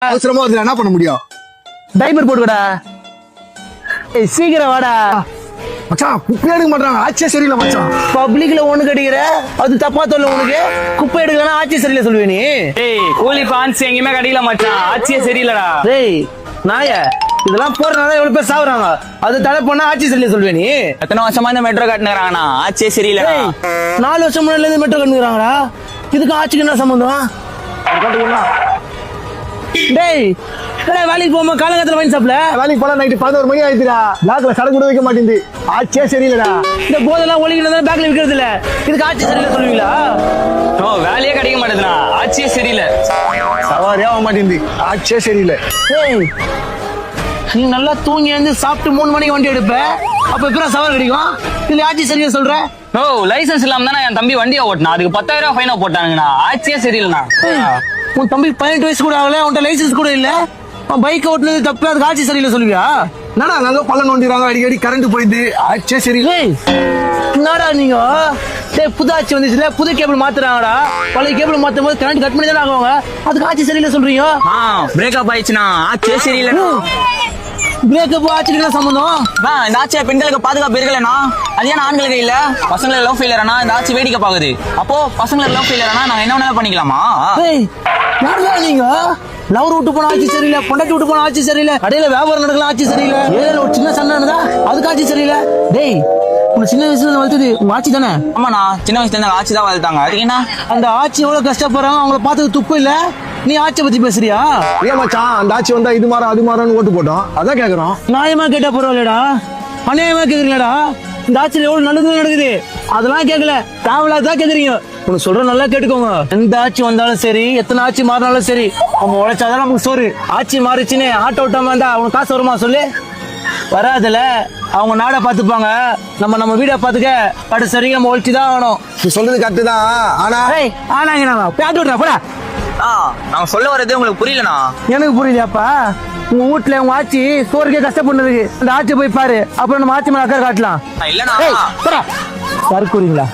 அவசரமா அதுல என்ன பண்ண முடியும்? டைப்பர் போட்டுக்கடா. ஏய் சீக்கிரம் வாடா மச்சான். குப்பை எடுக்க மாட்டாங்க, ஆட்சியே சரியில்லை மச்சான். பப்ளிக்ல ஒண்ணு கடிக்கிற அது தப்பா சொல்ல உனக்கு. குப்பை எடுக்கலாம் ஆட்சி சரியில்லை சொல்லுவே நீ. ஏய் கூலி பான்ஸ் எங்கேயுமே கடிக்கல மச்சான், ஆட்சியே சரியில்லடா. டேய் நாய இதெல்லாம் போறதுனால எவ்வளவு பேர் சாவுறாங்க, அது தடை பண்ணா ஆட்சி சரியில்லை சொல்லுவே நீ. எத்தனை வருஷமா இந்த மெட்ரோ கட்டினாங்கண்ணா, ஆட்சியே சரியில்லடா. 4 வருஷம் முன்னாடில இருந்து மெட்ரோ கட்டுறாங்கடா. இதுக்கு ஆட்சிக்கு என்ன சம்பந்தம்? டேய் வேலைக்கு போமா காலங்கத்துல வாங்கி சாப்பிடல. வேலைக்கு போல நைட்டு 11 மணி ஆயிடுச்சுடா. பேக்ல சடை கூட வைக்க மாட்டேங்குது, ஆட்சியே சரியில்லடா. இந்த போதெல்லாம் ஒழிக்கணும் பேக்ல விற்கிறது இல்ல, இதுக்கு ஆட்சி சரியில்லை சொல்லுவீங்களா? ஓ வேலையே கிடைக்க மாட்டேதுண்ணா, ஆட்சியே சரியில்லை. சவாரியா ஆக மாட்டேங்குது, ஆட்சியே சரியில்லை. ஏய் நீ நல்லா தூங்கி வந்து சாப்பிட்டு 3 மணிக்கு வண்டி எடுப்ப, அப்ப எப்பறம் சவால் கிடைக்கும்? இல்ல ஆட்சி சரியா சொல்ற? ஓ லைசன்ஸ் இல்லாம தானே என் தம்பி வண்டியை ஓட்டினா, அதுக்கு 10,000 ஃபைனா போட்டானுங்கண்ணா, ஆட்சியே சரியில்லைண்ணா. உன் தம்பி 18 வயசு கூட ஆகல, உன்ட்ட லைசன்ஸ் கூட இல்ல, பைக் ஓட்டுனது தப்பு, அதுக்கு ஆட்சி சரியில்லை சொல்லுவியா? என்னடா நாங்க பள்ளம் நோண்டிடுறாங்க, அடிக்கடி கரண்ட் போயிடுது, ஆட்சியே சரியில்லை. என்னடா நீங்க புது ஆட்சி வந்துச்சுல, புது கேபிள் மாத்துறாங்கடா. பழைய கேபிள் மாத்தும் போது கரண்ட் கட் பண்ணி தானே ஆகுவாங்க, அதுக்கு ஆட்சி சரியில்லை சொல்றீங்க? பிரேக்கப் ஆயிடுச்சுண்ணா, ஆட்சியே சரியில்லைண்ணா. பிரேக்கப் ஆட்சிக்கு சம்பந்தம்? இந்த ஆட்சியை பெண்களுக்கு பாதுகாப்பு இருக்கலண்ணா, அது ஏன் ஆண்களுக்கு இல்ல? பசங்களை லவ் ஃபெயிலர்னா இந்த ஆட்சி வேடிக்கை பாக்குது, அப்போ பசங்களை லவ் ஃபெயிலர்னா நாங்க என்ன வேணாலும் பண்ணிக்கலாமா? யாருடா நீங்க? லவர் விட்டு போன ஆட்சி சரியில்லை, பொண்டாட்டி விட்டு போன ஆட்சி சரியில்லை, கடையில வியாபாரம் நடக்கலாம் ஆட்சி சரியில்லை, ஏழு ஒரு சின்ன சண்டை நடந்தா அதுக்கு ஆட்சி சரியில்லை. டேய் உன்னை சின்ன வயசுல வளர்த்தது உங்க ஆட்சி தானே? ஆமாண்ணா, சின்ன வயசுல இருந்து ஆட்சி தான் வளர்த்தாங்க, அதுக்கு என்ன? அந்த ஆட்சி எவ்வளவு கஷ்டப்படுறாங்க, அவங்கள பார்த்தது துப்பு இல்ல, நீ ஆட்சியை பத்தி பேசுறியா? ஏன் மச்சான், அந்த ஆட்சி வந்தா இது மாறும் அது மாறும்னு ஓட்டு போட்டோம், அதான் கேக்குறோம். நியாயமா கேட்டா பரவாயில்லடா, அநியாயமா கேக்குறீங்களா? இந்த ஆட்சியில எவ்வளவு நல்லது நடக்குது அதெல்லாம் கேட்கல, தேவையில்லாதான் கேக்குறீங்க. உனக்கு சொல்ற நல்லா கேட்டுக்கோங்க, எந்த ஆட்சி வந்தாலும் சரி, எத்தனை ஆட்சி மாறினாலும் சரி, அவங்க உழைச்சாதான் நமக்கு சோறு. ஆட்சி மாறிச்சுன்னு ஆட்டோ ஓட்டாம இருந்தா அவனுக்கு காசு வருமா சொல்லு? வராதுல. அவங்க நாடை பாத்துப்பாங்க, நம்ம வீடை பாத்துக்க. கடைசி சரிங்க நம்ம ஒழிச்சுதான் ஆகணும். நீ சொல்றது கரெக்டு தான், ஆனா ஆனாங்க பேட்டு விட்றா போடா. நாங்க சொல்ல வர்றது உங்களுக்கு புரியலண்ணா. எனக்கு புரியலையாப்பா? உங்க வீட்டுல உங்க ஆட்சி சோறுக்கே கஷ்டப்படுறதுக்கு அந்த ஆட்சி போய் பாரு, அப்புறம் நம்ம ஆட்சி மேல அக்கறை காட்டலாம். இல்லண்ணா சறுக்குறீங்களா?